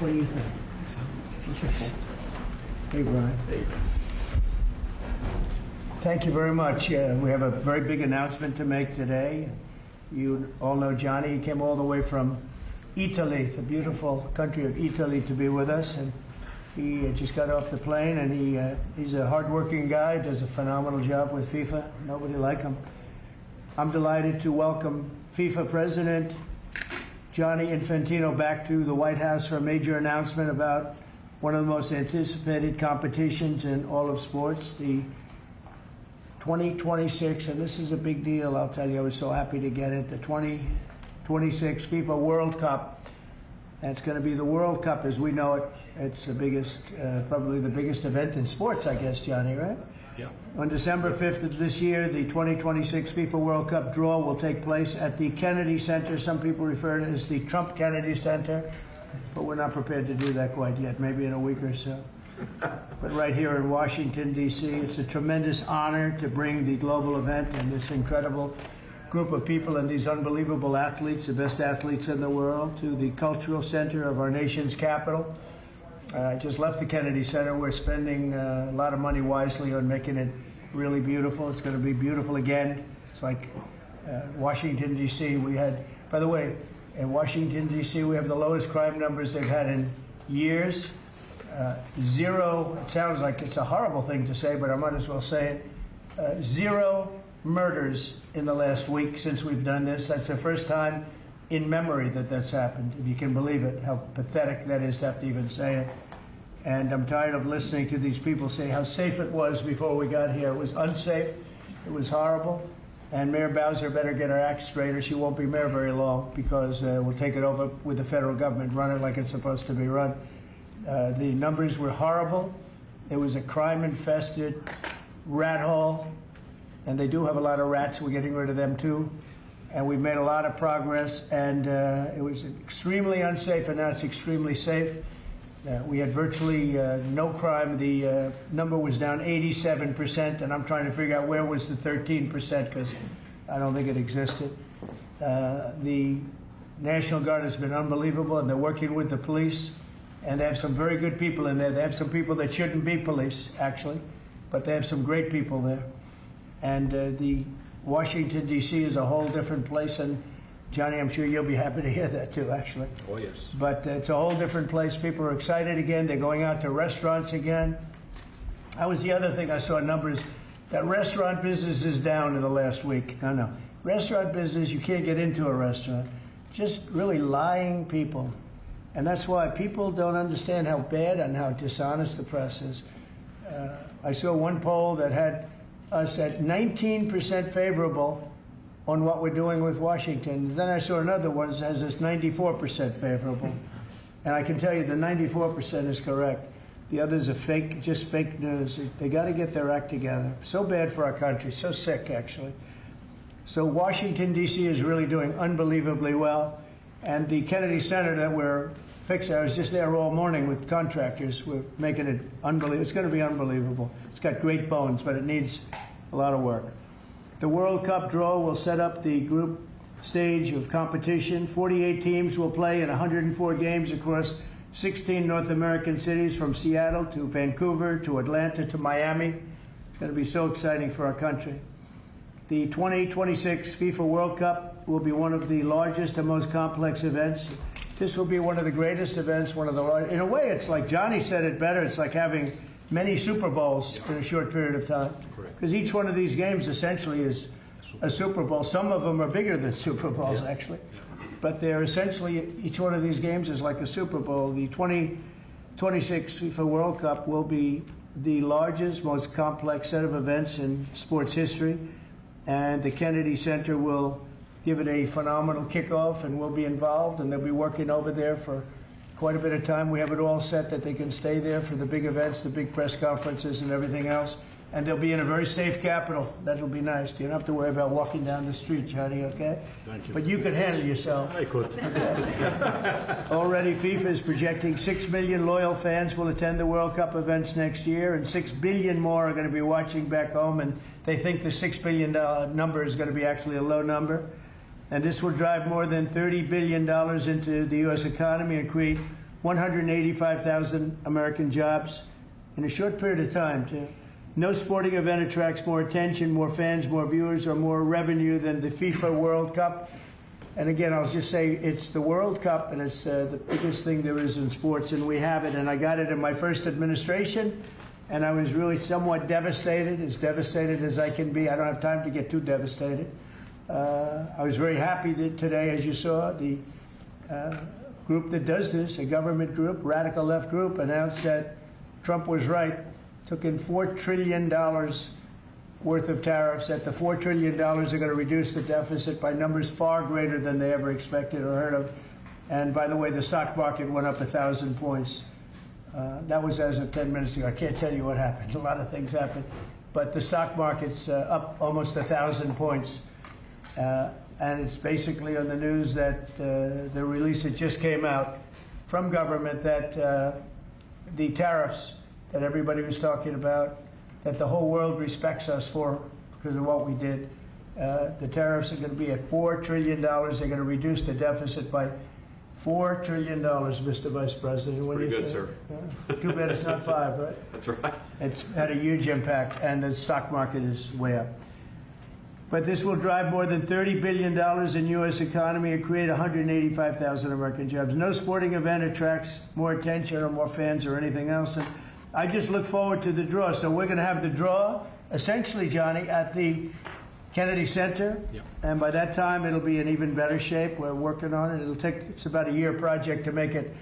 What do you think? Wonderful. Hey, Brian. Hey. Thank you very much. We have a very big announcement to make today. You all know Johnny. He came all the way from Italy, the beautiful country of Italy, to be with us. And he just got off the plane, and he's a hardworking guy, does a phenomenal job with FIFA. Nobody like him. I'm delighted to welcome FIFA President Gianni Infantino back to the White House for a major announcement about one of the most anticipated competitions in all of sports, the 2026, and this is a big deal, I'll tell you, I was so happy to get it, the 2026 FIFA World Cup. And it's going to be the World Cup as we know it. It's the biggest, probably the biggest event in sports, I guess, Johnny, right? Yeah. On December 5th of this year, the 2026 FIFA World Cup draw will take place at the Kennedy Center. Some people refer to it as the Trump Kennedy Center, but we're not prepared to do that quite yet, maybe in a week or so. But right here in Washington, D.C., it's a tremendous honor to bring the global event and this incredible group of people and these unbelievable athletes, the best athletes in the world, to the cultural center of our nation's capital. I just left the Kennedy Center. We're spending a lot of money wisely on making it really beautiful. It's going to be beautiful again. It's like Washington, D.C. We had, by the way, in Washington, D.C., we have the lowest crime numbers they've had in years. Zero, it sounds like it's a horrible thing to say, but I might as well say it. Zero murders in the last week since we've done this. That's the first time in memory that that's happened, if you can believe it, how pathetic that is to have to even say it. And I'm tired of listening to these people say how safe it was before we got here. It was unsafe. It was horrible. And Mayor Bowser better get her act straight or she won't be mayor very long, because we'll take it over with the federal government, run it like it's supposed to be run. The numbers were horrible. It was a crime-infested rat hole, and they do have a lot of rats. We're getting rid of them too, and we've made a lot of progress. And it was extremely unsafe, and now it's extremely safe. We had virtually no crime. The number was down 87%, and I'm trying to figure out where was the 13%, because I don't think it existed. The National Guard has been unbelievable, and they're working with the police. And they have some very good people in there. They have some people that shouldn't be police, actually, but they have some great people there. And the Washington, D.C. is a whole different place. And Johnny, I'm sure you'll be happy to hear that too, actually. Oh, yes. But it's a whole different place. People are excited again. They're going out to restaurants again. That was the other thing I saw numbers. That restaurant business is down in the last week. No. Restaurant business, you can't get into a restaurant. Just really lying people. And that's why people don't understand how bad and how dishonest the press is. I saw one poll that had us at 19% favorable on what we're doing with Washington. Then I saw another one that has us 94% favorable. And I can tell you the 94% is correct. The others are fake, just fake news. They got to get their act together. So bad for our country, so sick, actually. So Washington, D.C. is really doing unbelievably well. And the Kennedy Center that we're fixing, I was just there all morning with contractors. We're making it unbelievable. It's going to be unbelievable. It's got great bones, but it needs a lot of work. The World Cup draw will set up the group stage of competition. 48 teams will play in 104 games across 16 North American cities, from Seattle to Vancouver to Atlanta to Miami. It's going to be so exciting for our country. The 2026 FIFA World Cup will be one of the largest and most complex events. This will be one of the greatest events, one of the largest. In a way, it's like Johnny said it better. It's like having many Super Bowls in a short period of time. Because each one of these games essentially is a Super Bowl. Some of them are bigger than Super Bowls, actually. But they're essentially, each one of these games is like a Super Bowl. The 2026 FIFA World Cup will be the largest, most complex set of events in sports history. And the Kennedy Center will give it a phenomenal kickoff, and we'll be involved, and they'll be working over there for quite a bit of time. We have it all set that they can stay there for the big events, the big press conferences and everything else. And they'll be in a very safe capital. That'll be nice. You don't have to worry about walking down the street, Johnny, okay? Thank you. But you could handle yourself. I could. Okay. Already, FIFA is projecting 6 million loyal fans will attend the World Cup events next year, and 6 billion more are going to be watching back home, and they think the $6 billion number is going to be actually a low number. And this will drive more than $30 billion into the U.S. economy and create 185,000 American jobs in a short period of time, too. No sporting event attracts more attention, more fans, more viewers, or more revenue than the FIFA World Cup. And again, I'll just say it's the World Cup, and it's the biggest thing there is in sports, and we have it. And I got it in my first administration, and I was really somewhat devastated, as devastated as I can be. I don't have time to get too devastated. I was very happy that today, as you saw, the group that does this, a government group, radical left group, announced that Trump was right, took in $4 trillion worth of tariffs, that the $4 trillion are going to reduce the deficit by numbers far greater than they ever expected or heard of. And by the way, the stock market went up 1,000 points. That was as of 10 minutes ago. I can't tell you what happened. A lot of things happened. But the stock market's up almost 1,000 points. And it's basically on the news that the release that just came out from government that the tariffs that everybody was talking about, that the whole world respects us for because of what we did. The tariffs are going to be at $4 trillion. They're going to reduce the deficit by $4 trillion, Mr. Vice President. Pretty good, sir. Too bad it's not 5, right? That's right. It's had a huge impact, and the stock market is way up. But this will drive more than $30 billion in U.S. economy and create 185,000 American jobs. No sporting event attracts more attention or more fans or anything else. And I just look forward to the draw. So we're going to have the draw, essentially, Johnny, at the Kennedy Center. Yep. And by that time, it'll be in even better shape. We're working on it. It's about a year project to make it.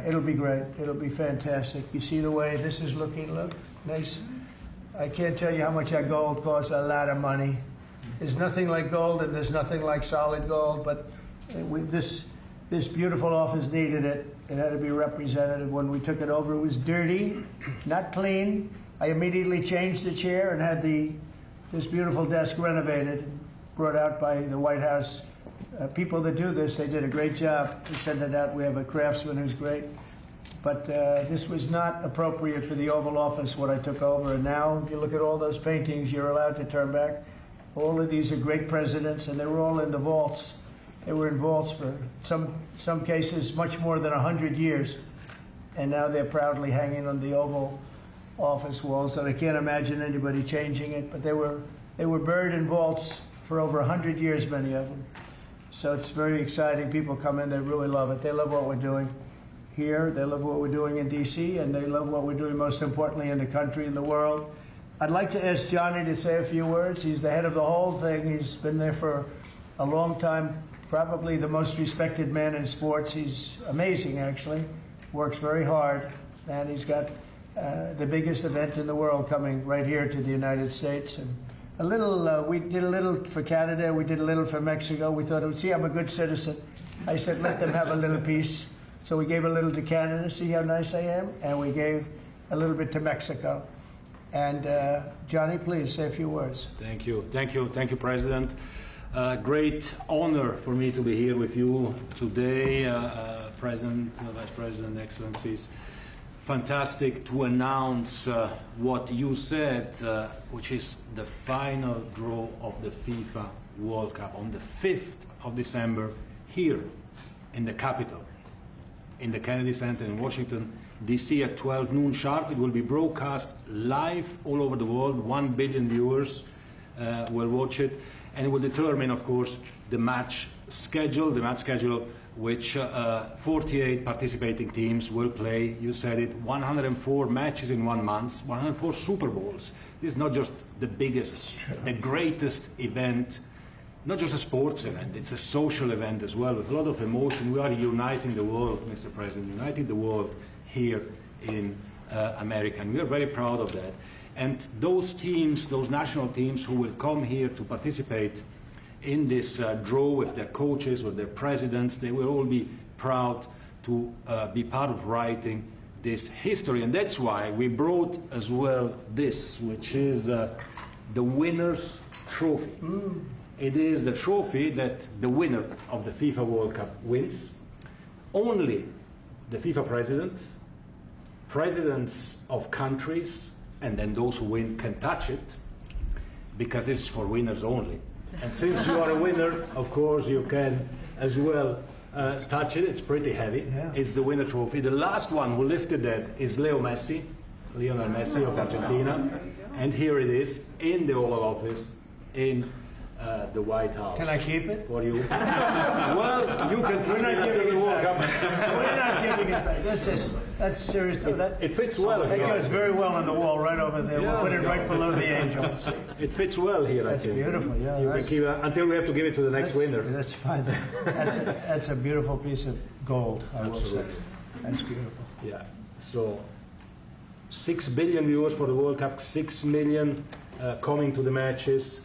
It'll be great. It'll be fantastic. You see the way this is looking? Look, nice. I can't tell you how much that gold costs. A lot of money. There's nothing like gold, and there's nothing like solid gold. But this beautiful office needed it. It had to be representative. When we took it over, it was dirty, not clean. I immediately changed the chair and had this beautiful desk renovated, brought out by the White House. People that do this, they did a great job to send it out. We have a craftsman who's great. But this was not appropriate for the Oval Office when I took over. And now, if you look at all those paintings, you're allowed to turn back. All of these are great presidents, and they were all in the vaults. They were in vaults for some cases much more than 100 years. And now they're proudly hanging on the Oval Office walls, and I can't imagine anybody changing it. But they were buried in vaults for over 100 years, many of them. So it's very exciting. People come in, they really love it. They love what we're doing here. They love what we're doing in D.C., and they love what we're doing, most importantly, in the country and the world. I'd like to ask Johnny to say a few words. He's the head of the whole thing. He's been there for a long time, probably the most respected man in sports. He's amazing, actually. Works very hard, and he's got the biggest event in the world coming right here to the United States. And a little, we did a little for Canada, we did a little for Mexico. We thought, see, I'm a good citizen. I said, let them have a little piece. So we gave a little to Canada, see how nice I am? And we gave a little bit to Mexico. And Johnny, please say a few words. Thank you, President. Great honor for me to be here with you today, President, Vice President, Excellencies. Fantastic to announce what you said, which is the final draw of the FIFA World Cup on the 5th of December here in the capital, in the Kennedy Center in Washington, D.C. at 12 noon sharp. It will be broadcast live all over the world. 1 billion viewers will watch it, and it will determine, of course, the match schedule, which 48 participating teams will play. You said it, 104 matches in 1 month, 104 Super Bowls. This is not just the biggest, the greatest event, not just a sports event, it's a social event as well, with a lot of emotion. We are uniting the world, Mr. President, uniting the world here in America, and we are very proud of that. And those teams, those national teams who will come here to participate in this draw with their coaches, with their presidents, they will all be proud to be part of writing this history. And that's why we brought as well this, which is the winner's trophy. It is the trophy that the winner of the FIFA World Cup wins. Only the FIFA president, presidents of countries, and then those who win can touch it, because it's for winners only. And since you are a winner, of course, you can as well touch it. It's pretty heavy. Yeah. It's the winner trophy. The last one who lifted that is Lionel Messi of Argentina. And here it is in the Oval Office in the White House. Can I keep it? For you. Well, you can keep it until the World Cup. We're not giving it back. That's serious. It fits well. That goes very well on the wall right over there. Yeah. We'll put it right below the angels. It fits well here, I That's think. beautiful. Yeah, You can keep it until we have to give it to the next winner. That's fine. That's a beautiful piece of gold, I will say. Absolutely. That's beautiful. Yeah. So 6 billion viewers for the World Cup, 6 million coming to the matches,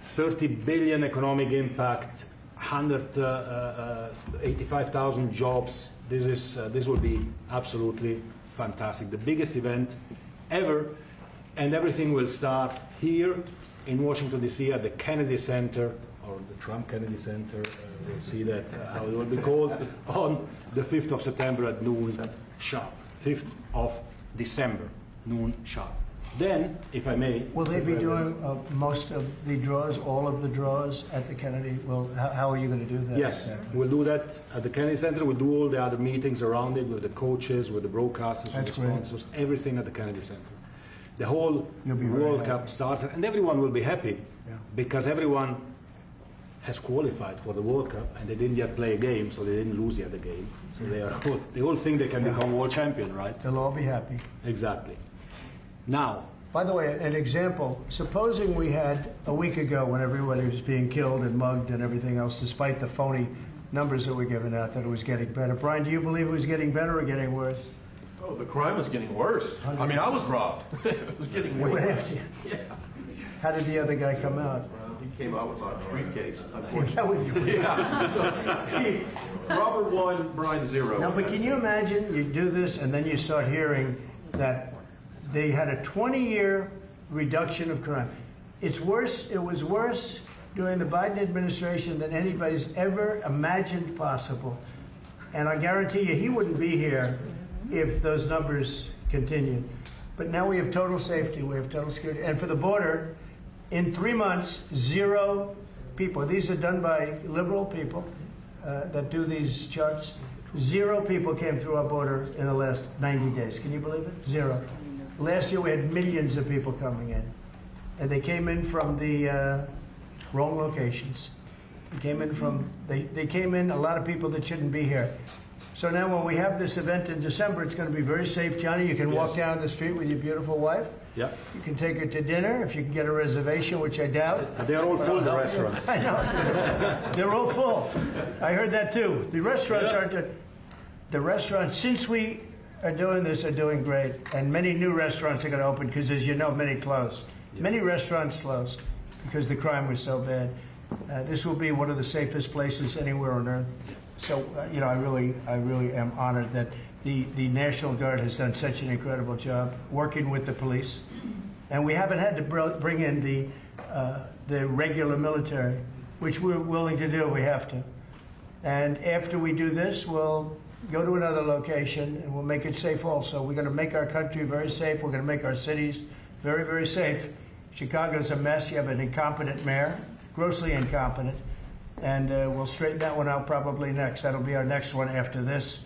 30 billion economic impact, 185,000 jobs. This will be absolutely fantastic. The biggest event ever, and everything will start here in Washington, D.C. at the Kennedy Center, or the Trump Kennedy Center. We'll see that, how it will be called, on the 5th of September at noon sharp. 5th of December, noon sharp. Then, if I may... Will they be doing most of the draws, all of the draws at the Kennedy? Well, how are you going to do that? Yes, exactly? we'll do that at the Kennedy Center. We'll do all the other meetings around it with the coaches, with the broadcasters, with That's the great. sponsors, everything at the Kennedy Center. The whole You'll be very World happy. Cup starts, and everyone will be happy Yeah. because everyone has qualified for the World Cup, and they didn't yet play a game, so they didn't lose yet the game. So they all think they can become world champion, right? They'll all be happy. Exactly. Now, By the way, an example, supposing we had a week ago when everybody was being killed and mugged and everything else, despite the phony numbers that were given out, that it was getting better. Brian, do you believe it was getting better or getting worse? Oh, the crime was getting worse. I mean, I was robbed. It was getting way What worse. after you? Yeah. How did the other guy come out? He came out with my briefcase, How unfortunately. would you? Yeah. So, Robert 1, Brian 0. No, but can you imagine you do this and then you start hearing that they had a 20-year reduction of crime. It's worse. It was worse during the Biden administration than anybody's ever imagined possible. And I guarantee you he wouldn't be here if those numbers continued. But now we have total safety. We have total security. And for the border, in 3 months, 0 people. These are done by liberal people that do these charts. 0 people came through our border in the last 90 days. Can you believe it? 0. Last year we had millions of people coming in. And they came in from the wrong locations. They came in a lot of people that shouldn't be here. So now when we have this event in December, it's going to be very safe. Johnny, you can walk Yes. down the street with your beautiful wife. yeah, You can take her to dinner if you can get a reservation, which I doubt. they are all full, the restaurants. I know. They're all full. I heard that too. The restaurants Yeah. aren't. The restaurants, since we are doing this, are doing great. And many new restaurants are going to open because, as you know, many closed. Many restaurants closed because the crime was so bad. This will be one of the safest places anywhere on earth. So, you know, I really am honored that the National Guard has done such an incredible job working with the police. And we haven't had to bring in the regular military, which we're willing to do. We have to. And after we do this, we'll go to another location and we'll make it safe also. We're going to make our country very safe. We're going to make our cities very, very safe. Chicago's a mess. You have an incompetent mayor, grossly incompetent. And we'll straighten that one out probably next. That'll be our next one after this.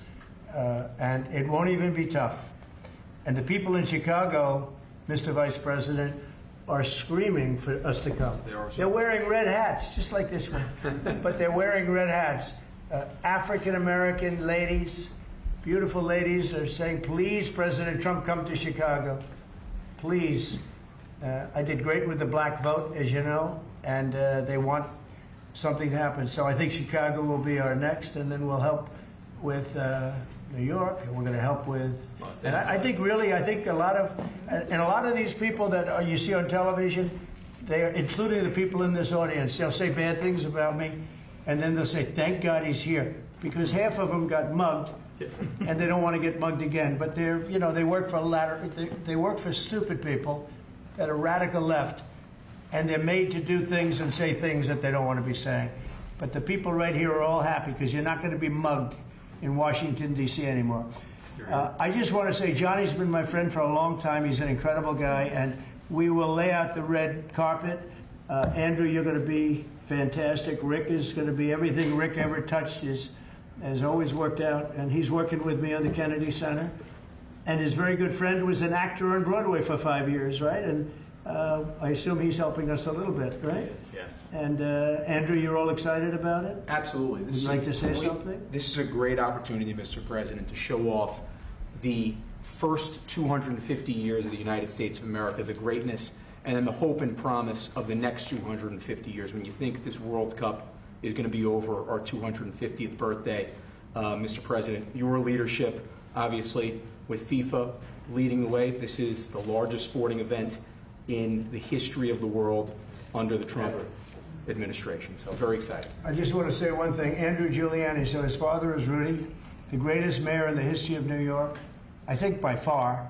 And it won't even be tough. And the people in Chicago, Mr. Vice President, are screaming for us to come. They're wearing red hats, just like this one. But they're wearing red hats. African-American ladies, beautiful ladies, are saying, please, President Trump, come to Chicago. Please. I did great with the black vote, as you know, and they want something to happen. So I think Chicago will be our next, and then we'll help with New York, and we're going to help with. And I think really, I think a lot of these people that you see on television, they are, including the people in this audience, they'll say bad things about me, and then they'll say, "Thank God he's here," because half of them got mugged, and they don't want to get mugged again. But they're, you know, they work for stupid people that are radical left. And they're made to do things and say things that they don't want to be saying. But the people right here are all happy because you're not going to be mugged in Washington, D.C. anymore. I just want to say Johnny's been my friend for a long time. He's an incredible guy. And we will lay out the red carpet. Andrew, you're going to be fantastic. Rick is going to be everything Rick ever touched is has always worked out, and he's working with me on the Kennedy Center. And his very good friend was an actor on Broadway for 5 years, right? And I assume he's helping us a little bit, right? Yes. And Andrew, you're all excited about it? Absolutely. Would you like to say something? This is a great opportunity, Mr. President, to show off the first 250 years of the United States of America, the greatness, and then the hope and promise of the next 250 years. When you think this World Cup is going to be over our 250th birthday, Mr. President, your leadership, obviously, with FIFA leading the way, this is the largest sporting event in the history of the world under the Trump administration. So very excited. I just want to say one thing. Andrew Giuliani, so his father is Rudy, the greatest mayor in the history of New York, I think by far.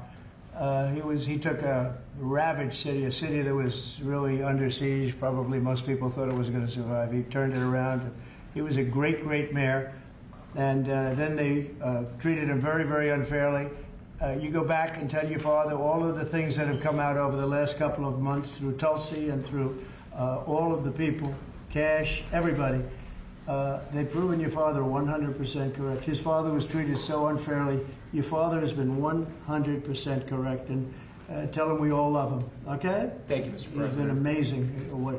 He took a ravaged city, a city that was really under siege. Probably most people thought it was going to survive. He turned it around. He was a great, great mayor. And then they treated him very, very unfairly. You go back and tell your father all of the things that have come out over the last couple of months through Tulsi and through all of the people, Cash, everybody. They've proven your father 100% correct. His father was treated so unfairly. Your father has been 100% correct. And tell him we all love him, okay? Thank you, Mr. President. It's been amazing.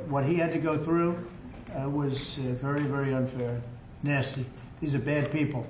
What he had to go through was very, very unfair. Nasty. These are bad people.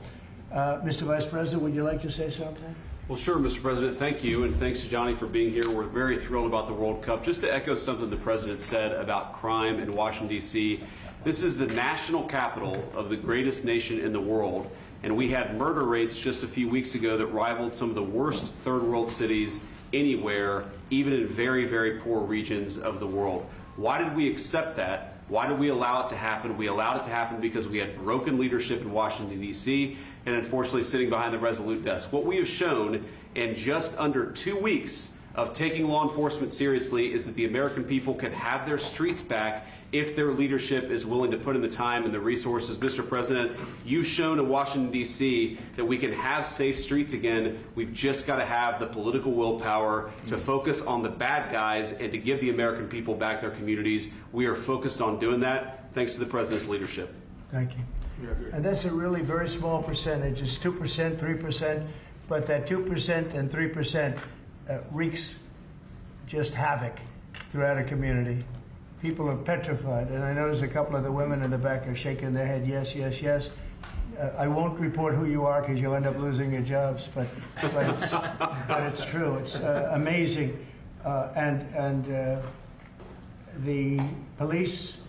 Mr. Vice President, would you like to say something? Well, sure, Mr. President. Thank you, and thanks to Johnny for being here. We're very thrilled about the World Cup. Just to echo something the President said about crime in Washington, D.C., this is the national capital of the greatest nation in the world, and we had murder rates just a few weeks ago that rivaled some of the worst third world cities anywhere, even in very, very poor regions of the world. Why did we accept that? Why did we allow it to happen? We allowed it to happen because we had broken leadership in Washington, D.C., and unfortunately sitting behind the Resolute desk. What we have shown in just under 2 weeks of taking law enforcement seriously is that the American people can have their streets back if their leadership is willing to put in the time and the resources. Mr. President, you've shown in Washington, D.C. that we can have safe streets again. We've just got to have the political willpower to focus on the bad guys and to give the American people back their communities. We are focused on doing that thanks to the President's leadership. Thank you. And that's a really very small percentage. It's 2%, 3%, but that 2% and 3% wreaks just havoc throughout a community. People are petrified, and I notice a couple of the women in the back are shaking their head, yes, yes, yes. I won't report who you are because you'll end up losing your jobs, but it's true. It's amazing. And the police,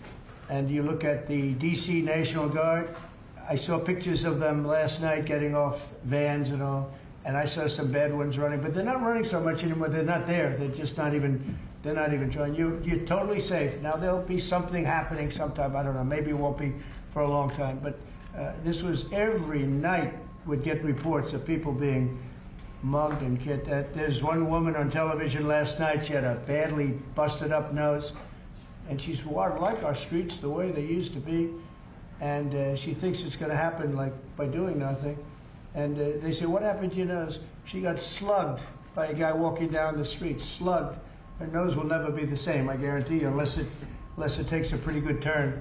and you look at the D.C. National Guard, I saw pictures of them last night getting off vans and all, and I saw some bad ones running, but they're not running so much anymore. They're not there. They're just not even, they're not even trying. You're totally safe. Now, there'll be something happening sometime. I don't know. Maybe it won't be for a long time, but this was every night would get reports of people being mugged and killed. There's one woman on television last night. She had a badly busted up nose, and she's, well, I like our streets the way they used to be. And she thinks it's going to happen like by doing nothing. And they say, what happened to your nose? She got slugged by a guy walking down the street, slugged. Her nose will never be the same, I guarantee you, unless it takes a pretty good turn.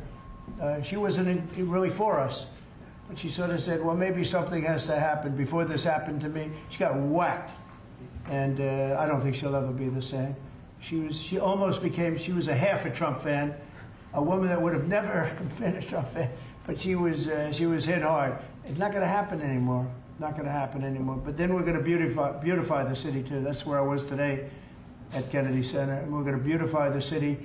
She wasn't really for us. But she sort of said, well, maybe something has to happen. Before this happened to me, she got whacked. And I don't think she'll ever be the same. She almost became, she was a half a Trump fan, a woman that would have never been a Trump fan, but she was hit hard. It's not going to happen anymore. Not going to happen anymore. But then we're going to beautify the city too. That's where I was today at Kennedy Center. We're going to beautify the city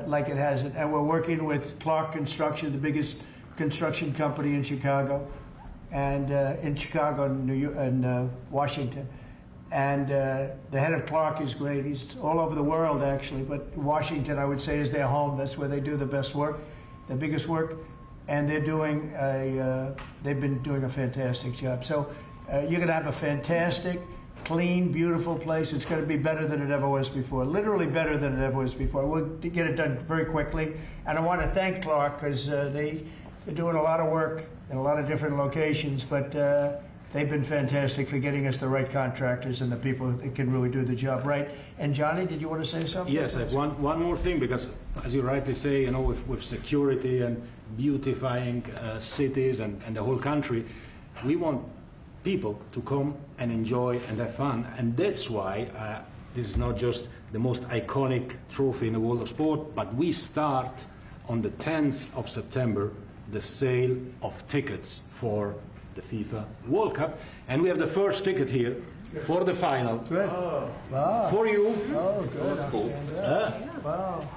like it hasn't. And we're working with Clark Construction, the biggest construction company in Chicago, and in Chicago and Washington. And the head of Clark is great. He's all over the world, actually. But Washington, I would say, is their home. That's where they do the best work, the biggest work. And they're doing they've been doing a fantastic job. So you're going to have a fantastic, clean, beautiful place. It's going to be better than it ever was before, literally better than it ever was before. We'll get it done very quickly. And I want to thank Clark because they're doing a lot of work in a lot of different locations. But they've been fantastic for getting us the right contractors and the people that can really do the job right. And Johnny, did you want to say something? Yes, I have one more thing, because as you rightly say, you know, with security and beautifying cities and the whole country, we want people to come and enjoy and have fun. And that's why this is not just the most iconic trophy in the world of sport, but we start on the 10th of September the sale of tickets for the FIFA World Cup. And we have the first ticket here for the final. Good. Wow. For you. Oh, good. That's cool. Wow.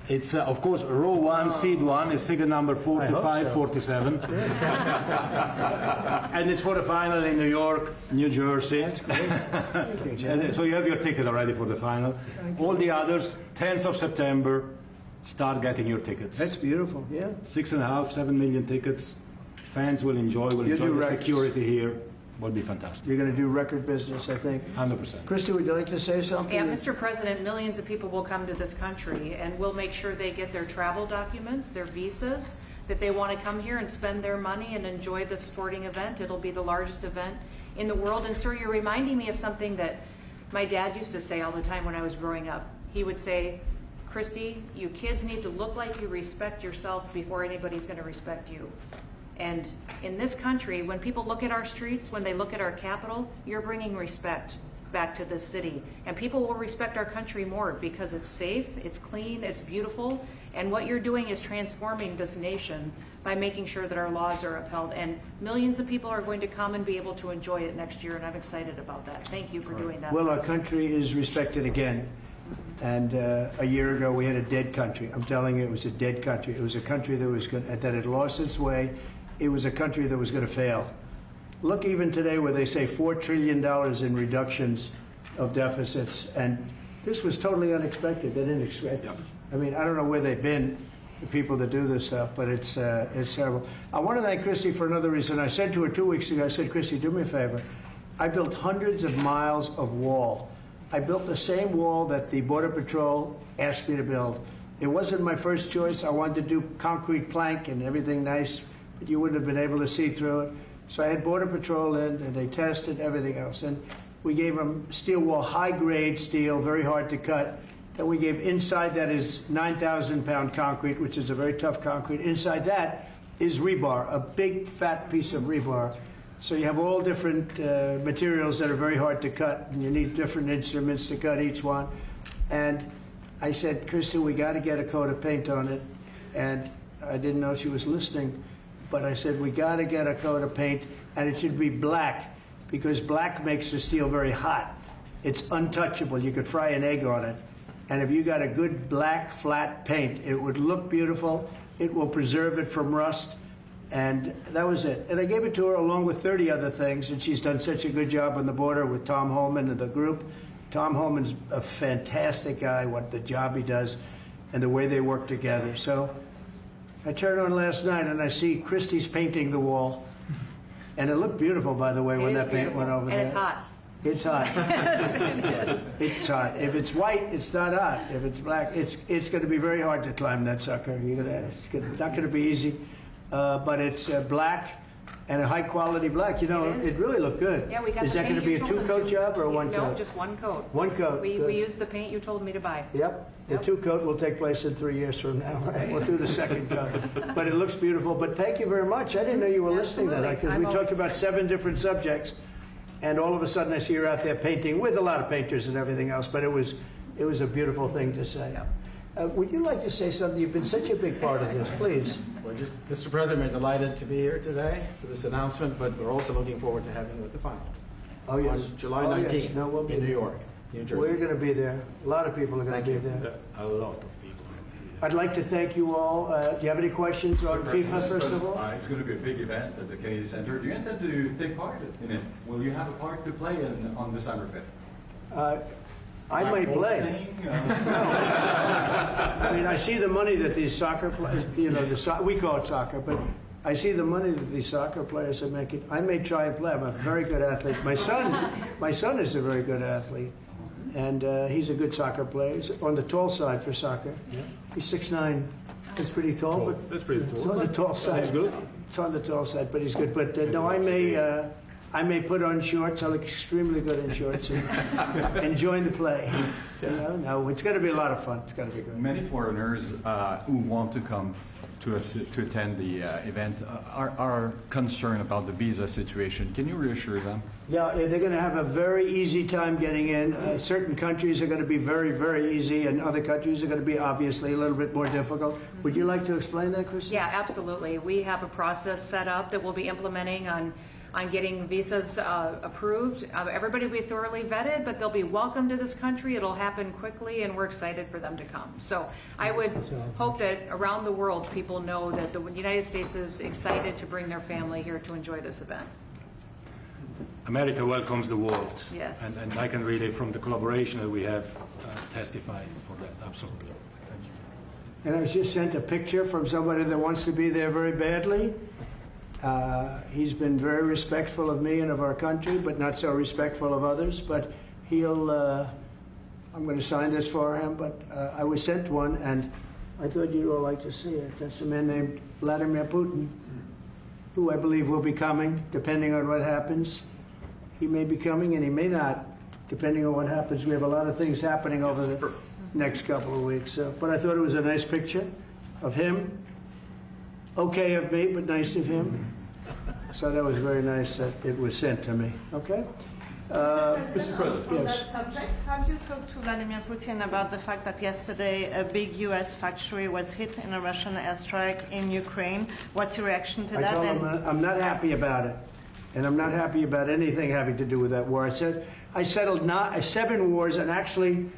It's, of course, row 1, seed 1. It's ticket number 45, so. 47. And it's for the final in New York, New Jersey. Thank you, Johnny. And so you have your ticket already for the final. All the others, 10th of September, start getting your tickets. That's beautiful. Yeah. 6.5, 7 million tickets. Fans will enjoy You'll the do records. security here. Will be fantastic. You're going to do record business, I think. 100%. Christy, would you like to say something? Yeah, Mr. President, millions of people will come to this country, and we'll make sure they get their travel documents, their visas, that they want to come here and spend their money and enjoy the sporting event. It'll be the largest event in the world. And sir, you're reminding me of something that my dad used to say all the time when I was growing up. He would say, Christy, you kids need to look like you respect yourself before anybody's going to respect you. And in this country, when people look at our streets, when they look at our capital, you're bringing respect back to this city. And people will respect our country more because it's safe, it's clean, it's beautiful. And what you're doing is transforming this nation by making sure that our laws are upheld. And millions of people are going to come and be able to enjoy it next year, and I'm excited about that. Thank you for doing that. Well, our country is respected again. And a year ago, we had a dead country. I'm telling you, it was a dead country. It was a country that had lost its way. It was a country that was going to fail. Look, even today, where they say $4 trillion in reductions of deficits, and this was totally unexpected. They didn't expect it. I mean, I don't know where they've been, the people that do this stuff, but it's terrible. I want to thank Christy for another reason. I said to her 2 weeks ago, I said, Christy, do me a favor. I built hundreds of miles of wall. I built the same wall that the Border Patrol asked me to build. It wasn't my first choice. I wanted to do concrete plank and everything nice, but you wouldn't have been able to see through it. So I had Border Patrol in, and they tested everything else. And we gave them steel wall, high-grade steel, very hard to cut. Then we gave inside that is 9,000-pound concrete, which is a very tough concrete. Inside that is rebar, a big, fat piece of rebar. So you have all different materials that are very hard to cut, and you need different instruments to cut each one. And I said, Christy, we got to get a coat of paint on it. And I didn't know she was listening. But I said, we got to get a coat of paint, and it should be black, because black makes the steel very hot. It's untouchable. You could fry an egg on it. And if you got a good black, flat paint, it would look beautiful. It will preserve it from rust. And that was it. And I gave it to her along with 30 other things, and she's done such a good job on the border with Tom Holman and the group. Tom Holman's a fantastic guy, what the job he does, and the way they work together. So I turned on last night and I see Christie's painting the wall. And it looked beautiful, by the way, when that paint went over there. And it's hot. It's hot. Yes, it is. It's hot. If it's white, it's not hot. If it's black, it's going to be very hard to climb that sucker. It's not going to be easy. But it's black and a high quality black. You know, it really looked good. Yeah, we got Is the that going paint to be you a told us two-coat to. job or a one No, coat? just one coat. One coat. We Good. used the paint you told me to buy. Yep. The Yep. two-coat will take place in 3 years from now. Right? We'll do the second coat. But it looks beautiful. But thank you very much. I didn't know you were listening to that, Absolutely. because we I'm talked always- about 7 different subjects, and all of a sudden I see you're out there painting with a lot of painters and everything else. But it was a beautiful thing to say. Would you like to say something? You've been such a big part of this. Please. Well, just, Mr. President, we're delighted to be here today for this announcement, but we're also looking forward to having you at the final. Oh, yes. On July Oh, yes. 19th No, we'll be in New there. York, New Jersey. We're going to be there. A lot of people are going Thank to you. be there. A lot of people. I'd like to thank you all. Do you have any questions on FIFA, first of all? It's going to be a big event at the Kennedy Center. Do you intend to take part in it? Will you have a part to play on December 5th? I may play. I mean, I see the money that these soccer players, we call it soccer, but I see the money that these soccer players are making. I may try and play. I'm a very good athlete. My son is a very good athlete, and he's a good soccer player. He's on the tall side for soccer. He's 6'9". That's pretty tall, but That's pretty it's cool. on the tall side. That's good. It's on the tall side, but he's good. But no, I may I may put on shorts. I look extremely good in shorts and join the play. You know, no, it's going to be a lot of fun. It's going to be good. Many foreigners who want to come to attend the event are concerned about the visa situation. Can you reassure them? Yeah, they're going to have a very easy time getting in. Certain countries are going to be very, very easy, and other countries are going to be obviously a little bit more difficult. Would you like to explain that, Chris? Yeah, absolutely. We have a process set up that we'll be implementing on getting visas approved. Everybody will be thoroughly vetted, but they'll be welcome to this country. It'll happen quickly, and we're excited for them to come. So I would hope that around the world people know that the United States is excited to bring their family here to enjoy this event. America welcomes the world. Yes. And I can really, from the collaboration that we have, testify for that. Absolutely. Thank you. And I was just sent a picture from somebody that wants to be there very badly. He's been very respectful of me and of our country, but not so respectful of others. But he'll, I'm going to sign this for him, but I was sent one, and I thought you'd all like to see it. That's a man named Vladimir Putin, who I believe will be coming, depending on what happens. He may be coming, and he may not, depending on what happens. We have a lot of things happening over the next couple of weeks. But I thought it was a nice picture of him. Okay of me, but nice of him. So that was very nice that it was sent to me. Okay? Mr. President. On Yes. that subject, have you talked to Vladimir Putin about the fact that yesterday a big U.S. factory was hit in a Russian airstrike in Ukraine? What's your reaction to I that? told him I'm not happy about it. And I'm not happy about anything having to do with that war. I said I settled 7 wars, and actually,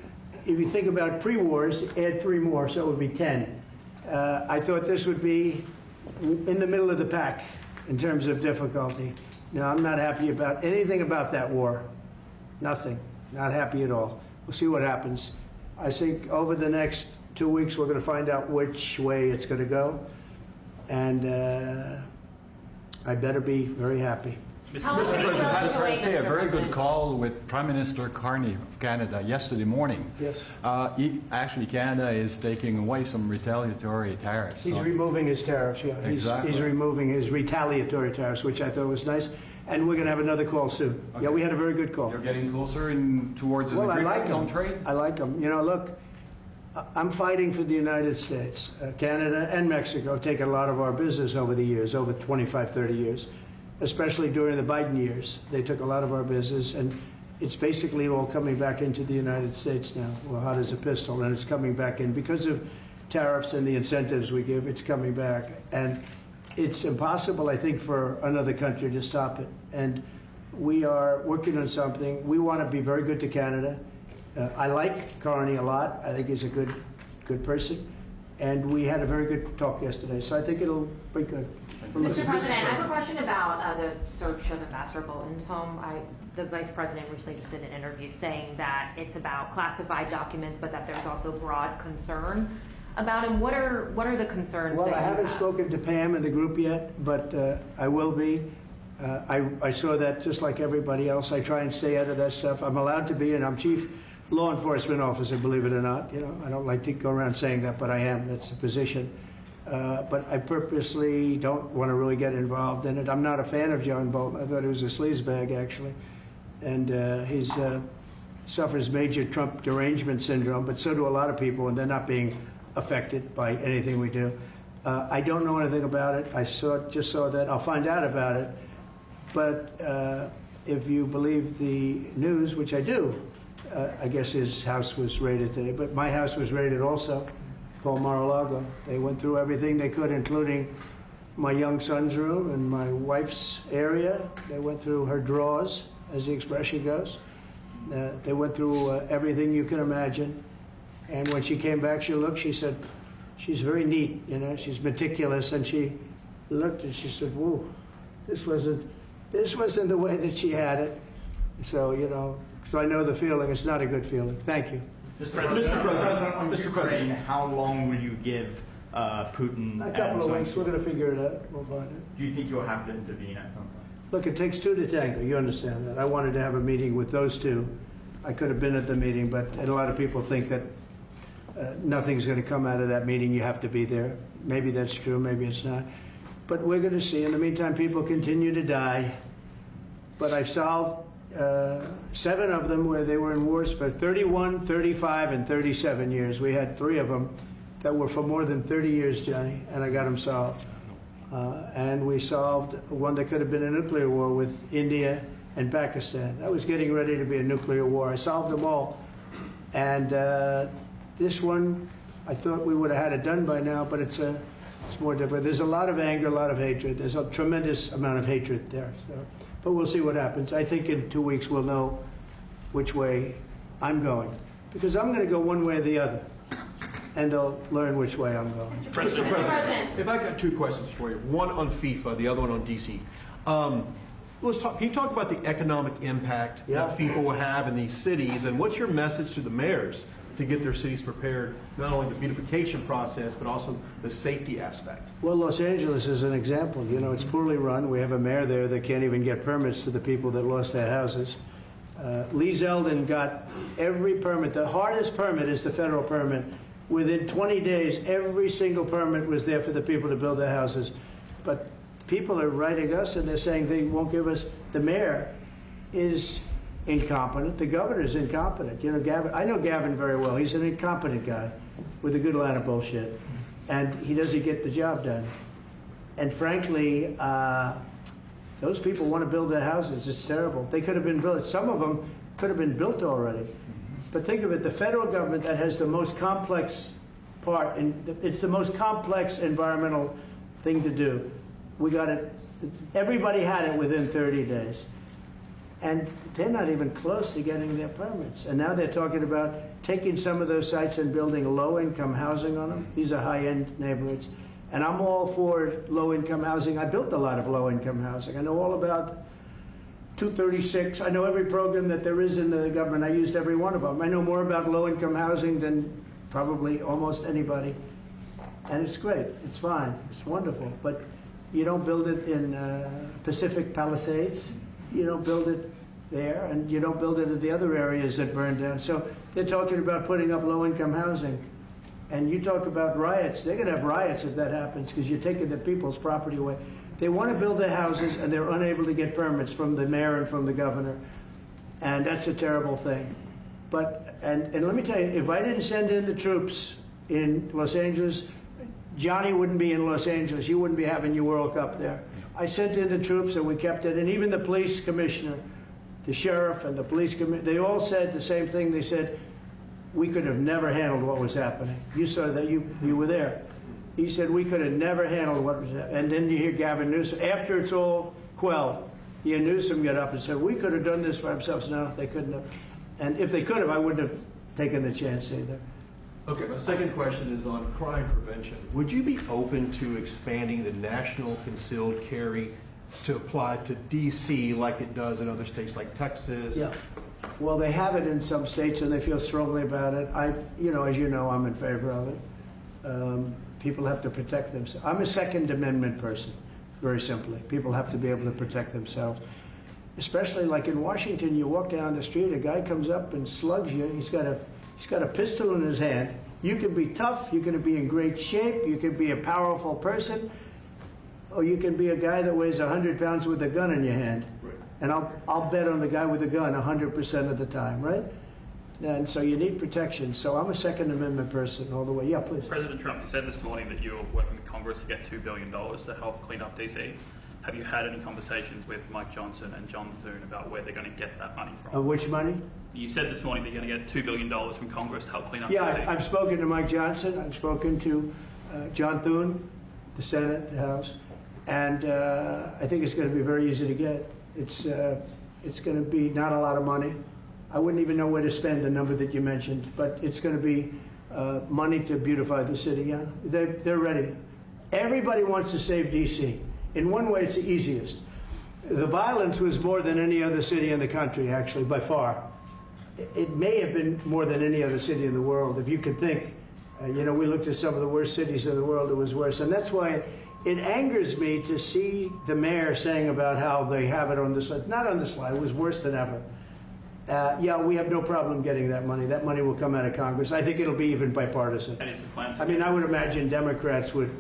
if you think about pre-wars, add 3 more, so it would be 10. I thought this would be in the middle of the pack in terms of difficulty. No, I'm not happy about anything about that war. Nothing. Not happy at all. We'll see what happens. I think over the next 2 weeks, we're going to find out which way it's going to go. And I better be very happy. Hey, a very good call with Prime Minister Carney of Canada yesterday morning. Yes. Actually, Canada is taking away some retaliatory tariffs. He's removing his tariffs, yeah. Exactly. He's removing his retaliatory tariffs, which I thought was nice. And we're going to have another call soon. Okay. Yeah, we had a very good call. You're getting closer towards an Well, I agreement like on them. trade? I like them. You know, look, I'm fighting for the United States. Canada and Mexico have taken a lot of our business over the years, over 25, 30 years, especially during the Biden years. They took a lot of our business, and it's basically all coming back into the United States now. Well, hot as a pistol, and it's coming back in. Because of tariffs and the incentives we give, it's coming back. And it's impossible, I think, for another country to stop it. And we are working on something. We want to be very good to Canada. I like Carney a lot. I think he's a good person. And we had a very good talk yesterday, so I think it'll be good. Mr. President, I have a question about the search of Ambassador Bolton's home. The Vice President recently just did an interview saying that it's about classified documents, but that there's also broad concern about him. What are the concerns? Well, that I you haven't have? spoken to Pam in the group yet, but I will be. I saw that just like everybody else. I try and stay out of that stuff. I'm allowed to be, and I'm chief law enforcement officer, believe it or not. You know, I don't like to go around saying that, but I am. That's the position. But I purposely don't want to really get involved in it. I'm not a fan of John Bolton. I thought he was a sleazebag, actually. And he suffers major Trump derangement syndrome, but so do a lot of people, and they're not being affected by anything we do. I don't know anything about it. I just saw that. I'll find out about it. But if you believe the news, which I do, I guess his house was raided today. But my house was raided also, called Mar-a-Lago. They went through everything they could, including my young son's room and my wife's area. They went through her drawers, as the expression goes. They went through everything you can imagine. And when she came back, she said, she's very neat, you know, she's meticulous. And she looked and she said, whoa, this wasn't the way that she had it. So, you know, so I know the feeling. It's not a good feeling. Thank you. Mr. President, on Ukraine, how long will you give Putin? A couple of weeks. We're going to figure it out. We'll find it. Do you think you'll have to intervene at some point? Look, it takes 2 to tango. You understand that. I wanted to have a meeting with those 2. I could have been at the meeting, but a lot of people think that nothing's going to come out of that meeting. You have to be there. Maybe that's true. Maybe it's not. But we're going to see. In the meantime, people continue to die. but I've solved 7 of them where they were in wars for 31, 35, and 37 years. We had 3 of them that were for more than 30 years, Johnny, and I got them solved. And we solved one that could have been a nuclear war with India and Pakistan. That was getting ready to be a nuclear war. I solved them all. And this one, I thought we would have had it done by now, but it's more difficult. There's a lot of anger, a lot of hatred. There's a tremendous amount of hatred there. So, but we'll see what happens. I think in 2 weeks we'll know which way I'm going. Because I'm going to go one way or the other. And they'll learn which way I'm going. Mr. President, if I got 2 questions for you, one on FIFA, the other one on DC. Let's talk. Can you talk about the economic impact that FIFA will have in these cities, and what's your message to the mayors to get their cities prepared, not only the beautification process, but also the safety aspect? Well, Los Angeles is an example. You know, it's poorly run. We have a mayor there that can't even get permits to the people that lost their houses. Lee Zeldin got every permit. The hardest permit is the federal permit. Within 20 days, every single permit was there for the people to build their houses. But people are writing us and they're saying they won't give us. The mayor is incompetent. The governor is incompetent. You know, Gavin, I know Gavin very well. He's an incompetent guy with a good line of bullshit. And he doesn't get the job done. And frankly, those people want to build their houses. It's terrible. They could have been built. Some of them could have been built already. But think of it, the federal government that has the most complex part, and it's the most complex environmental thing to do. We got it, everybody had it within 30 days. And they're not even close to getting their permits. And now they're talking about taking some of those sites and building low-income housing on them. These are high-end neighborhoods. And I'm all for low-income housing. I built a lot of low-income housing. I know all about 236. I know every program that there is in the government. I used every one of them. I know more about low-income housing than probably almost anybody. And it's great. It's fine. It's wonderful. But you don't build it in Pacific Palisades. You don't build it there. And you don't build it in the other areas that burned down. So they're talking about putting up low-income housing. And you talk about riots. They're going to have riots if that happens because you're taking the people's property away. They want to build their houses, and they're unable to get permits from the mayor and from the governor. And that's a terrible thing. But, and let me tell you, if I didn't send in the troops in Los Angeles, Johnny wouldn't be in Los Angeles. You wouldn't be having your World Cup there. I sent in the troops, and we kept it. And even the police commissioner, the sheriff, and the police commissioner, they all said the same thing. They said, we could have never handled what was happening. You saw that. You were there. He said, we could have never handled what was happening. And then you hear Gavin Newsom. After it's all quelled, you hear Newsom get up and say, we could have done this for ourselves. No, they couldn't have. And if they could have, I wouldn't have taken the chance either. Okay, my second question is on crime prevention. Would you be open to expanding the national concealed carry to apply to D.C. like it does in other states like Texas? Yeah. Well, they have it in some states, and they feel strongly about it. As you know, I'm in favor of it. People have to protect themselves. I'm a Second Amendment person, very simply. People have to be able to protect themselves. Especially like in Washington, you walk down the street, a guy comes up and slugs you. He's got a pistol in his hand. You can be tough, you can be in great shape, you can be a powerful person, or you can be a guy that weighs 100 pounds with a gun in your hand. Right. And I'll bet on the guy with the gun 100% of the time, right? And so you need protection. So I'm a Second Amendment person all the way. Yeah, please. President Trump, you said this morning that you were working with Congress to get $2 billion to help clean up DC. Have you had any conversations with Mike Johnson and John Thune about where they're going to get that money from? Which money? You said this morning that you're going to get $2 billion from Congress to help clean up DC. Yeah, I've spoken to Mike Johnson. I've spoken to John Thune, the Senate, the House. And I think it's going to be very easy to get. It's going to be not a lot of money. I wouldn't even know where to spend the number that you mentioned, but it's going to be money to beautify the city. Yeah, they're ready. Everybody wants to save D.C. In one way, it's the easiest. The violence was more than any other city in the country, actually, by far. It may have been more than any other city in the world, if you could think. We looked at some of the worst cities in the world, it was worse. And that's why it angers me to see the mayor saying about how they have it on the slide. Not on the slide, it was worse than ever. Yeah, we have no problem getting that money. That money will come out of Congress. I think it'll be even bipartisan. And is the plan I would imagine Democrats would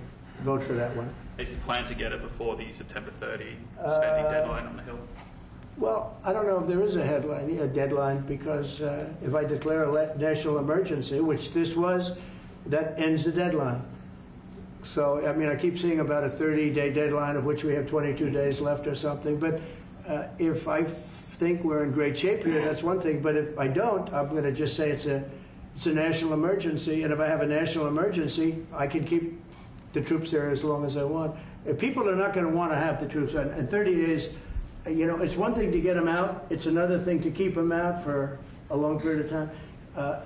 vote for that one. Is the plan to get it before the September 30 spending deadline on the Hill? Well, I don't know if there is a deadline, because if I declare a national emergency, which this was, that ends the deadline. So, I mean, I keep seeing about a 30-day deadline, of which we have 22 days left or something. But if I think we're in great shape here, that's one thing. But if I don't, I'm going to just say it's a national emergency. And if I have a national emergency, I can keep the troops there as long as I want. If people are not going to want to have the troops in 30 days, you know, it's one thing to get them out. It's another thing to keep them out for a long period of time.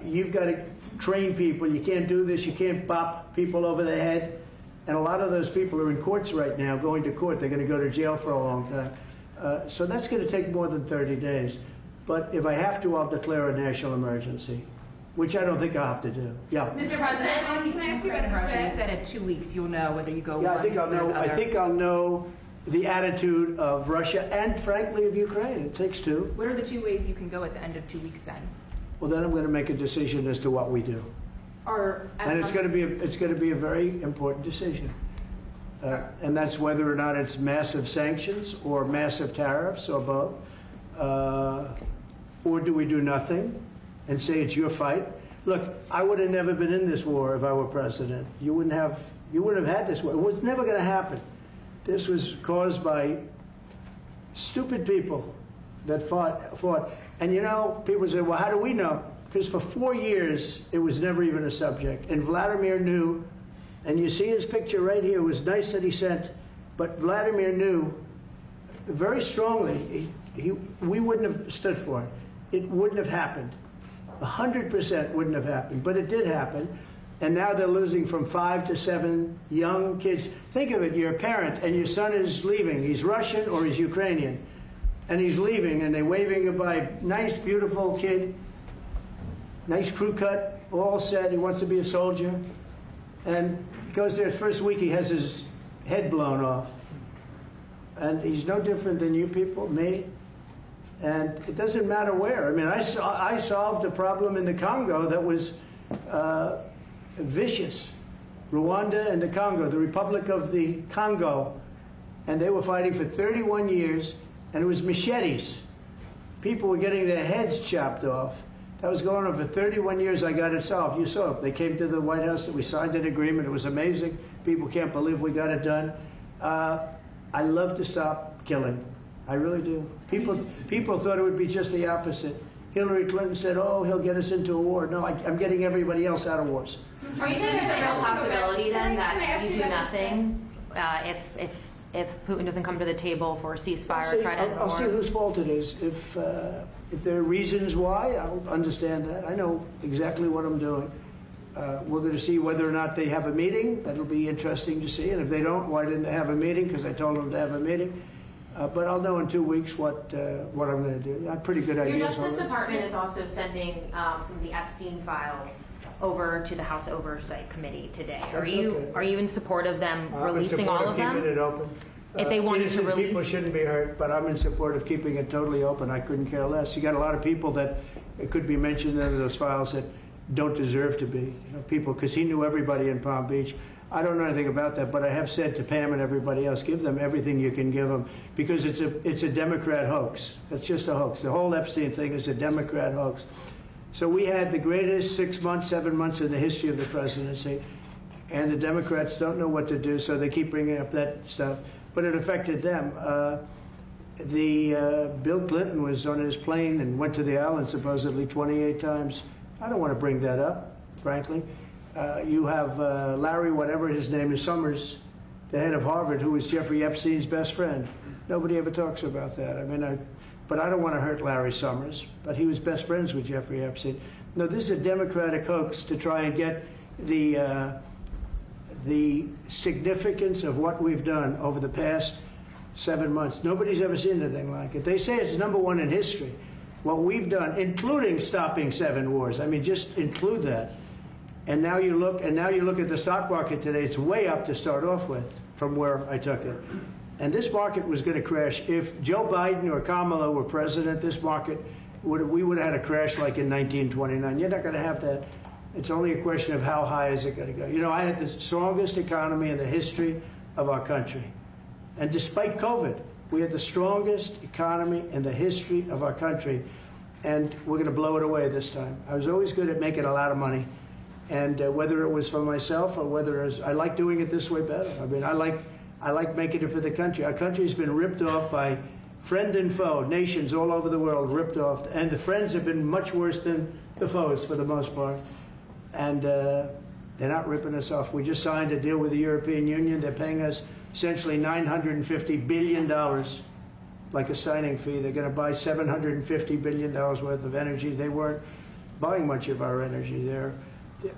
You've got to train people. You can't do this. You can't bop people over the head. And a lot of those people are in courts right now, going to court. They're going to go to jail for a long time. So that's going to take more than 30 days. But if I have to, I'll declare a national emergency, which I don't think I'll have to do. Yeah. Mr. President, Can I ask you about the question? You said in 2 weeks you'll know whether you go Yeah, one I think I'll or the know. I other. think I'll know the attitude of Russia and, frankly, of Ukraine. It takes two. What are the 2 ways you can go at the end of 2 weeks then? Well, then I'm going to make a decision as to what we do, and it's going to be a very important decision. And that's whether or not it's massive sanctions or massive tariffs or both, or do we do nothing and say it's your fight? Look, I would have never been in this war if I were president. You wouldn't have had this war. It was never going to happen. This was caused by stupid people that fought. And you know, people say, well, how do we know? Because for 4 years, it was never even a subject. And Vladimir knew, and you see his picture right here. It was nice that he sent, but Vladimir knew very strongly we wouldn't have stood for it. It wouldn't have happened. 100% wouldn't have happened, but it did happen. And now they're losing from 5 to 7 young kids. Think of it, you're a parent and your son is leaving. He's Russian or he's Ukrainian. And he's leaving and they're waving goodbye. Nice, beautiful kid. Nice crew cut, all set. He wants to be a soldier. And he goes there first week, he has his head blown off. And he's no different than you people, me. And it doesn't matter where. I mean, I solved a problem in the Congo that was vicious. Rwanda and the Congo, the Republic of the Congo. And they were fighting for 31 years, and it was machetes. People were getting their heads chopped off. That was going on for 31 years. I got it solved. You saw it. They came to the White House, we signed an agreement. It was amazing. People can't believe we got it done. I love to stop killing. I really do. People thought it would be just the opposite. Hillary Clinton said, oh, he'll get us into a war. No, I'm getting everybody else out of wars. Are you saying there's a real possibility then that you do nothing if Putin doesn't come to the table for a ceasefire or try to end the war? I'll see whose fault it is. If there are reasons why, I'll understand that. I know exactly what I'm doing. We're going to see whether or not they have a meeting. That'll be interesting to see. And if they don't, why didn't they have a meeting? Because I told them to have a meeting. But I'll know in 2 weeks what I'm going to do. I have pretty good ideas. Your Justice Department is also sending some of the Epstein files over to the House Oversight Committee today. Are you in support of them releasing all of them? I'm in support of keeping it open. If they wanted to release, people shouldn't be hurt, but I'm in support of keeping it totally open. I couldn't care less. You got a lot of people that it could be mentioned in those files that don't deserve to be. You know, people, because he knew everybody in Palm Beach. I don't know anything about that, but I have said to Pam and everybody else, give them everything you can give them, because it's a Democrat hoax. It's just a hoax. The whole Epstein thing is a Democrat hoax. So we had the greatest 6 months, 7 months in the history of the presidency, and the Democrats don't know what to do, so they keep bringing up that stuff. But it affected them. Bill Clinton was on his plane and went to the island supposedly 28 times. I don't want to bring that up, frankly. You have Larry, whatever his name is, Summers, the head of Harvard, who was Jeffrey Epstein's best friend. Nobody ever talks about that. I mean, but I don't want to hurt Larry Summers, but he was best friends with Jeffrey Epstein. No, this is a Democratic hoax to try and get the significance of what we've done over the past 7 months. Nobody's ever seen anything like it. They say it's #1 in history. What we've done, including stopping 7 wars. I mean, just include that. And now you look at the stock market today. It's way up to start off with from where I took it. And this market was going to crash. If Joe Biden or Kamala were president, this market we would have had a crash like in 1929. You're not going to have that. It's only a question of how high is it going to go. You know, I had the strongest economy in the history of our country. And despite COVID, We had the strongest economy in the history of our country, and we're going to blow it away this time. I was always good at making a lot of money, and whether it was for myself or whether it was, I like doing it this way better. I mean, I like making it for the country. Our country's been ripped off by friend and foe, nations all over the world ripped off, and the friends have been much worse than the foes for the most part. And they're not ripping us off. We just signed a deal with the European Union. They're paying us essentially $950 billion, like a signing fee. They're going to buy $750 billion worth of energy. They weren't buying much of our energy there.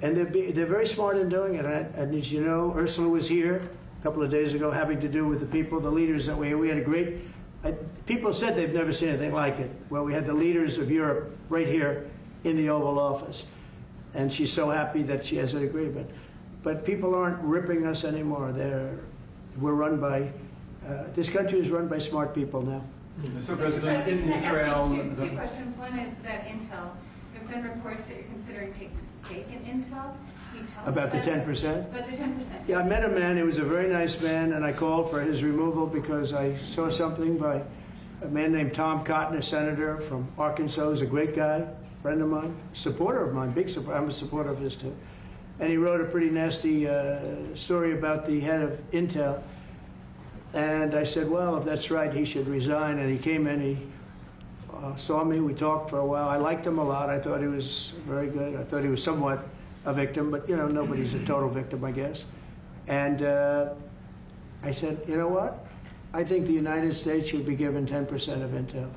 And they're very smart in doing it. And as you know, Ursula was here a couple of days ago having to do with the people, the leaders that we had a great, people said they've never seen anything like it. Well, we had the leaders of Europe right here in the Oval Office. And she's so happy that she has an agreement. But people aren't ripping us anymore. We're run by, this country is run by smart people now. Mr. President, in Israel... Two questions. One is about Intel. There have been reports that you're considering taking a stake in Intel. Can you tell us About the 10%? About the 10%. Yeah, I met a man. He was a very nice man, and I called for his removal because I saw something by a man named Tom Cotton, a senator from Arkansas. He's a great guy, friend of mine, supporter of mine, big supporter. I'm a supporter of his too. And he wrote a pretty nasty story about the head of Intel. And I said, well, if that's right, he should resign. And he came in, he saw me, we talked for a while. I liked him a lot. I thought he was very good. I thought he was somewhat a victim, but, you know, nobody's a total victim, I guess. And I said, you know what? I think the United States should be given 10% of Intel.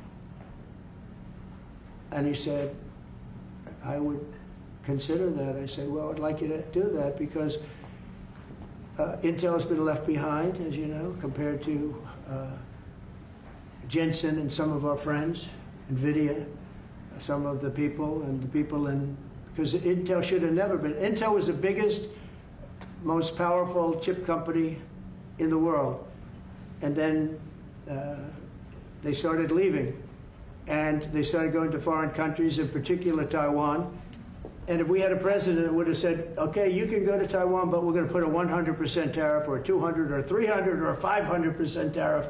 And he said, I would consider that. I said, well, I'd like you to do that because Intel has been left behind, as you know, compared to Jensen and some of our friends, NVIDIA, some of the people, and the people in, because Intel should have never been. Intel was the biggest, most powerful chip company in the world. And then they started leaving. And they started going to foreign countries, in particular Taiwan. And if we had a president that would have said, okay, you can go to Taiwan, but we're going to put a 100% tariff or a 200 or 300 or a 500% tariff,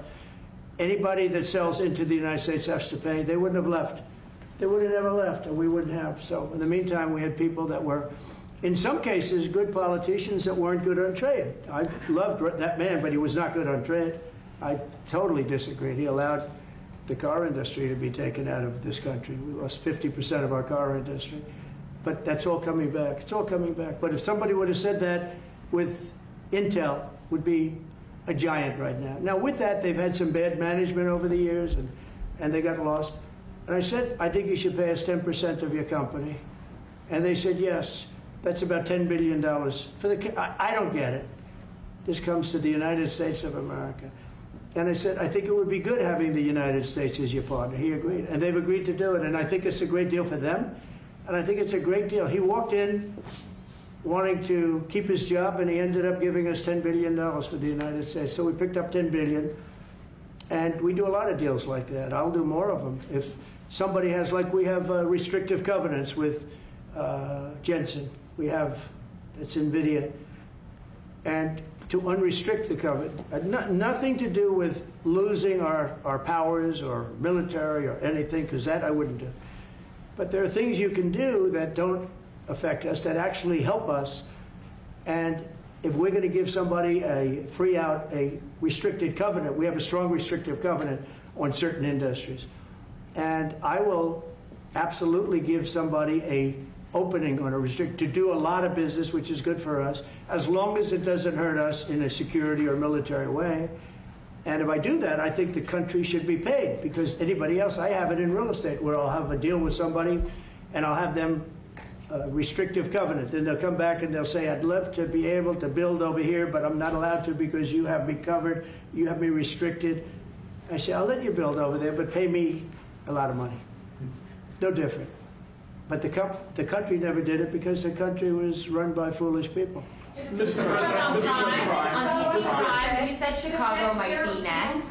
anybody that sells into the United States has to pay. They wouldn't have left. They would have never left, and we wouldn't have. So in the meantime, we had people that were, in some cases, good politicians that weren't good on trade. I loved that man, but he was not good on trade. I totally disagreed. He allowed the car industry to be taken out of this country. We lost 50% of our car industry. But that's all coming back. It's all coming back. But if somebody would have said that with Intel, would be a giant right now. Now, with that, they've had some bad management over the years, and they got lost. And I said, I think you should pay us 10% of your company. And they said, yes. That's about $10 billion. I don't get it. This comes to the United States of America. And I said, I think it would be good having the United States as your partner. He agreed. And they've agreed to do it. And I think it's a great deal for them. And I think it's a great deal. He walked in wanting to keep his job, and he ended up giving us $10 billion for the United States. So we picked up $10 billion. And we do a lot of deals like that. I'll do more of them. If somebody has, like we have restrictive covenants with Jensen. We have, it's NVIDIA. And to unrestrict the covenant, nothing to do with losing our powers or military or anything, because that I wouldn't do. But there are things you can do that don't affect us, that actually help us. And if we're going to give somebody a restricted covenant, we have a strong restrictive covenant on certain industries. And I will absolutely give somebody a opening on a to do a lot of business, which is good for us, as long as it doesn't hurt us in a security or military way. And if I do that, I think the country should be paid, because anybody else, I have it in real estate, where I'll have a deal with somebody and I'll have them restrictive covenant. Then they'll come back and they'll say, I'd love to be able to build over here, but I'm not allowed to because you have me covered, you have me restricted. I say, I'll let you build over there, but pay me a lot of money. No different. But the country never did it because the country was run by foolish people. Mr. President, on PC5, you said Chicago might be next.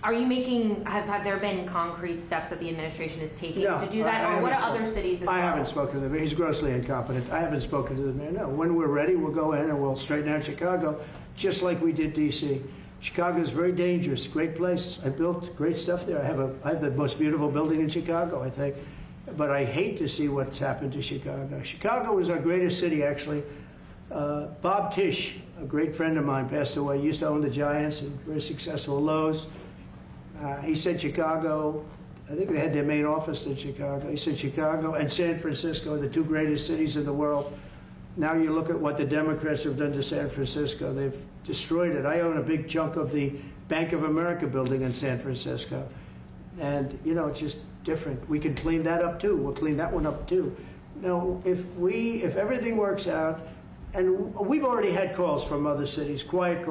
Are you making, have there been concrete steps that the administration is taking to do that? Or what are other cities as well? I haven't spoken to the mayor. He's grossly incompetent. I haven't spoken to the mayor. No. When we're ready, we'll go in and we'll straighten out Chicago, just like we did D.C. Chicago is very dangerous, great place. I built great stuff there. I have the most beautiful building in Chicago, I think. But I hate to see what's happened to Chicago. Chicago was our greatest city, actually. Bob Tisch, a great friend of mine, passed away. He used to own the Giants and very successful Lowe's. He said Chicago, I think they had their main office in Chicago. He said Chicago and San Francisco are the two greatest cities in the world. Now you look at what the Democrats have done to San Francisco. They've destroyed it. I own a big chunk of the Bank of America building in San Francisco. And, you know, it's just different. We can clean that up too. We'll clean that one up too. No, if everything works out, and we've already had calls from other cities, quiet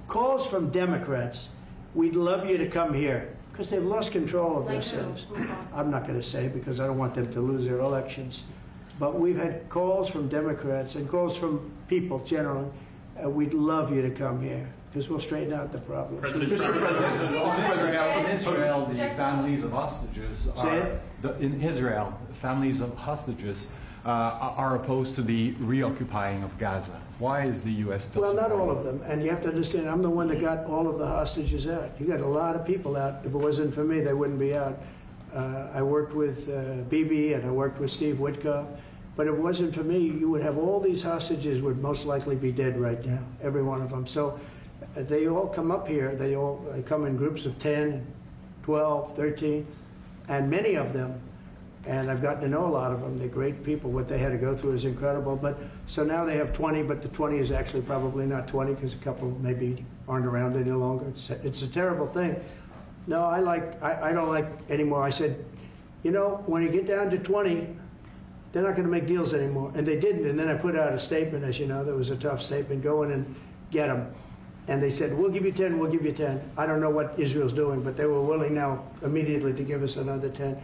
calls from Democrats. We'd love you to come here because they've lost control of their cities. I'm not going to say because I don't want them to lose their elections. But we've had calls from Democrats and calls from people generally. We'd love you to come here because we'll straighten out the problem. Mr. President, in Israel, the families of hostages in Israel, families of hostages are opposed to the reoccupying of Gaza. Why is the U.S. still Well, not supporting all of them. And you have to understand, I'm the one that got all of the hostages out. You got a lot of people out. If it wasn't for me, they wouldn't be out. I worked with Bibi and I worked with Steve Witkoff. But if it wasn't for me, you would have all these hostages would most likely be dead right now, every one of them. So they all come up here. They come in groups of 10, 12, 13, and many of them, and I've gotten to know a lot of them. They're great people. What they had to go through is incredible. But so now they have 20, but the 20 is actually probably not 20 because a couple maybe aren't around any longer. It's a terrible thing. No, I don't like anymore. I said, you know, when you get down to 20, they're not going to make deals anymore. And they didn't. And then I put out a statement, as you know, that was a tough statement, go in and get them. And they said, we'll give you 10, we'll give you 10. I don't know what Israel's doing, but they were willing now immediately to give us another 10.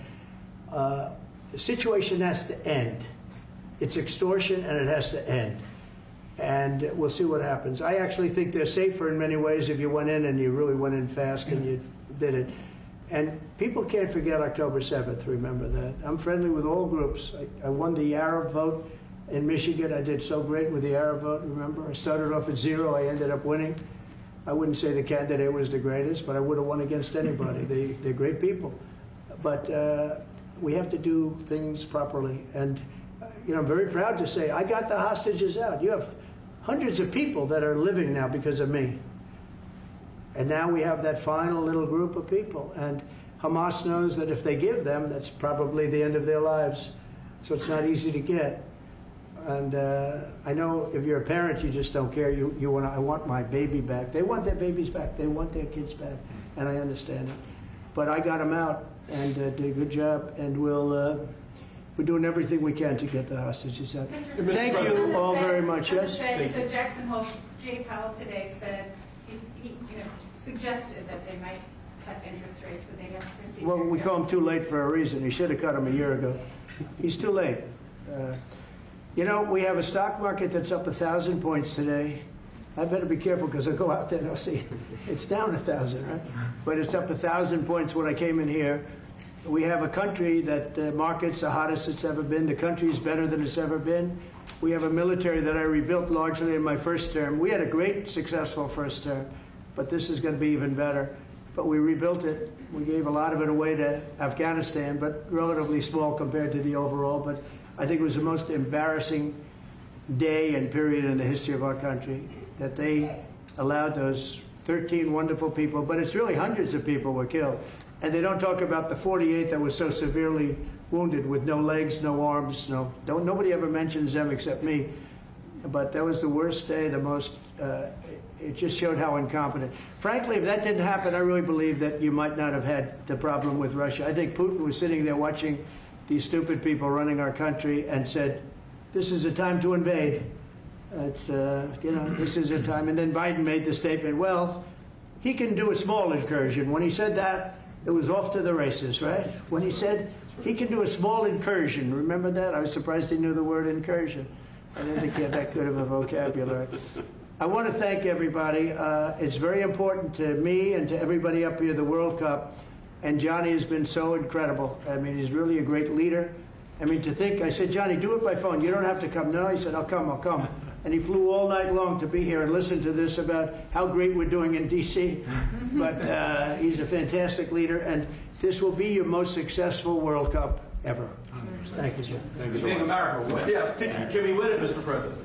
The situation has to end. It's extortion and it has to end. And we'll see what happens. I actually think they're safer in many ways if you went in and you really went in fast and you did it. And people can't forget October 7th, remember that. I'm friendly with all groups. I won the Arab vote in Michigan. I did so great with the Arab vote, remember? I started off at 0, I ended up winning. I wouldn't say the candidate was the greatest, but I would have won against anybody. They're great people. But we have to do things properly. And you know, I'm very proud to say I got the hostages out. You have hundreds of people that are living now because of me. And now we have that final little group of people. And Hamas knows that if they give them, that's probably the end of their lives. So it's not easy to get. And I know if you're a parent, you just don't care. I want my baby back. They want their babies back. They want their kids back. And I understand it. But I got them out and did a good job. And we're doing everything we can to get the hostages out. Thank you all very much. Yes? So Jackson Hole, Jay Powell today said, he suggested that they might cut interest rates, but they have to proceed. Well, we call him too late for a reason. He should have cut him a year ago. He's too late. You know, we have a stock market that's up 1,000 points today. I better be careful because I'll go out there and I'll see it's down 1,000, right? But it's up 1,000 points when I came in here. We have a country that the market's the hottest it's ever been. The country's better than it's ever been. We have a military that I rebuilt largely in my first term. We had a great, successful first term, but this is going to be even better. But we rebuilt it. We gave a lot of it away to Afghanistan, but relatively small compared to the overall. But I think it was the most embarrassing day and period in the history of our country that they allowed those 13 wonderful people, but it's really hundreds of people were killed. And they don't talk about the 48 that was so severely wounded with no legs, no arms, nobody ever mentions them except me. But that was the worst day, the most, it just showed how incompetent. Frankly, if that didn't happen, I really believe that you might not have had the problem with Russia. I think Putin was sitting there watching these stupid people running our country and said, this is a time to invade. It's, this is a time. And then Biden made the statement, well, he can do a small incursion. When he said that, it was off to the races, right? When he said he can do a small incursion, remember that? I was surprised he knew the word incursion. I didn't think he had that good of a vocabulary. I want to thank everybody. It's very important to me and to everybody up here, the World Cup. And Johnny has been so incredible. I mean, he's really a great leader. I mean, to think, I said, Johnny, do it by phone. You don't have to come. No, he said, I'll come. and he flew all night long to be here and listen to this about how great we're doing in D.C. But he's a fantastic leader, and this will be your most successful World Cup ever. Thank you, John. Thank you so much. America win. Yeah, can we win it, Mr. President?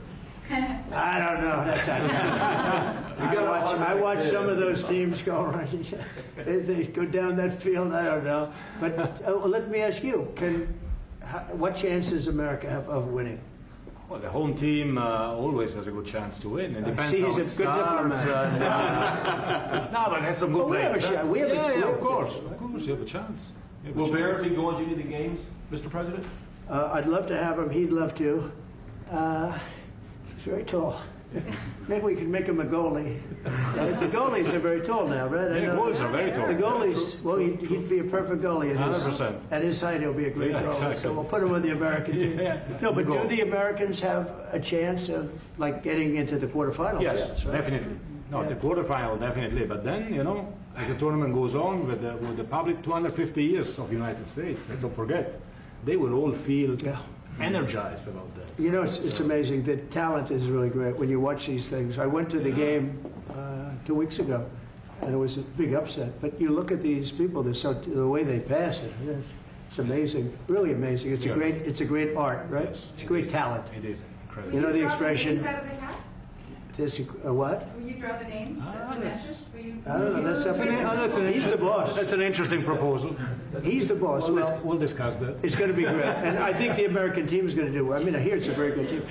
I don't know. That's I watch some of those teams go right. They go down that field. I don't know. But let me ask you: what chance does America have of winning? Well, the home team always has a good chance to win. It depends See, how he's it a good starts. No, but has some good we have players. a shot. We have of course, you have a chance. Will Bears be going to any of the games, Mr. President? I'd love to have him. He'd love to. He's very tall. Maybe we can make him a goalie. The goalies are very tall now, right? Yeah, goalies are very tall. The goalies, well, he'd be a perfect goalie. 100%. At his height, he'll be a great goalie. Exactly. So we'll put him on the American team. Yeah. No, but Goal. do the Americans have a chance of like getting into the quarterfinals? Yes, right? definitely. No, Yeah. the quarterfinal definitely. But then, as the tournament goes on with the public 250 years of United States, let's not forget, they will all feel energized about that. It's amazing. The talent is really great when you watch these things. I went to the game 2 weeks ago, and it was a big upset. But you look at these people; the way they pass it. It's amazing, really amazing. It's a great art, right? It's a great talent. It is incredible. You know the expression. Is that what they have? This what? Will you draw the names? The matches? Will you? I don't know. He's the boss. That's an interesting proposal. He's the boss. We'll discuss that. It's going to be great, and I think the American team is going to do well. I mean, I hear it's a very good team.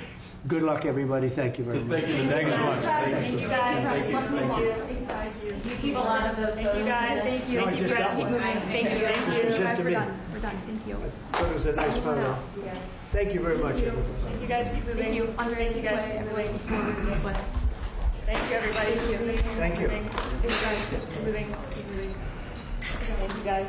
Good luck, everybody. Thank you very much. Thank you. Thank you so much. Thank you guys. Thank you. You keep a lot of those. Thank you guys. Thank you. No, I just got one. Thank you. This was sent to me. We're done. Thank you. I thought it was a nice photo. Thank you very much. Thank you guys. Keep moving. Thank you. Andre, Thank you guys. Keep moving. Thank you, everybody. Keep moving. Thank you. Keep moving. Keep moving. Thank you, guys.